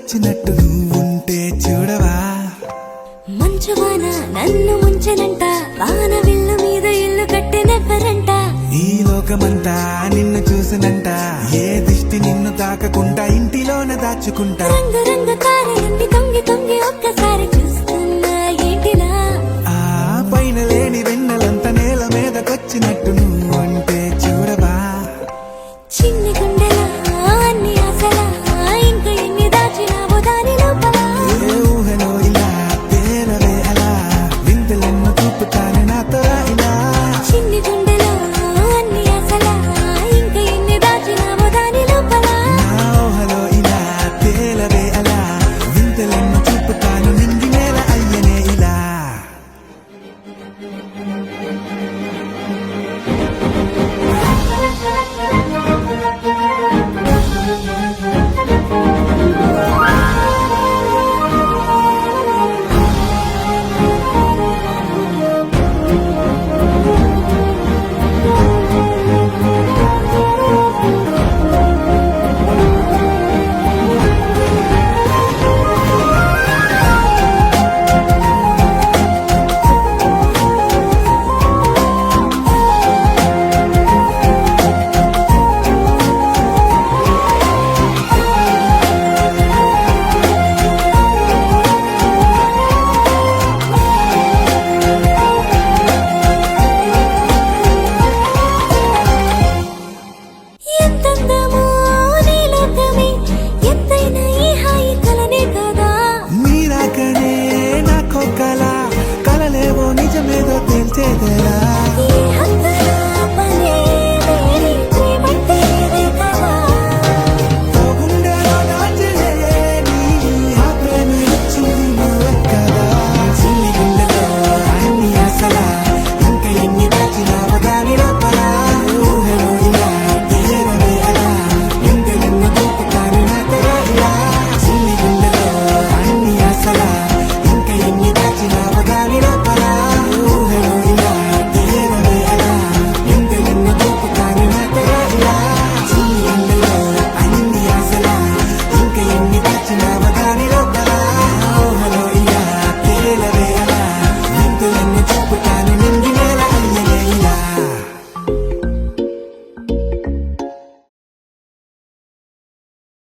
వచ్చినట్టు నువ్వుంటే చూడవా. మంచువాన నన్ను ముంచనంట, వాన విల్లు మీద ఇల్లు కట్టినెవ్వరంట. ఈ లోకమంతా నిన్ను చూసినంట, ఏ దిష్టి నిన్ను తాకకుండా ఇంటిలోన దాచుకుంటా. రంగు రంగు తారలన్నీ తొంగి తొంగి ఒక్కసారి చూస్తున్నా ఏంటిలా. ఆ పైన లేని వెన్నెలంత నేల మీదకొచ్చినట్టు నువ్వుంటే చూడవా. చిన్ని గుండెలా అన్ని ఆశలా, ఇంకా ఎన్ని దాచినావో దాని లోపల. ఏ ఊహలో ఇలా తేలవే అలా, వింతలెన్నో చూపుతాను నాతో ఇలా. చిన్ని గుండెలో అన్ని ఆశలా, ఇంకా ఎన్ని దాచినావో దాని లోపల. నా ఊహలో ఇలా తేలవే అలా, వింతలెన్నో చూపుతాను నింగి నేల అయ్యనే ఇలా. ఎంతందమో నీ లోకమే, ఎంతైనా ఈ హాయి కలనే కదా. మీరాకనే నాకో కల, కలలేవో నిజమేదో తేల్చేదేలా.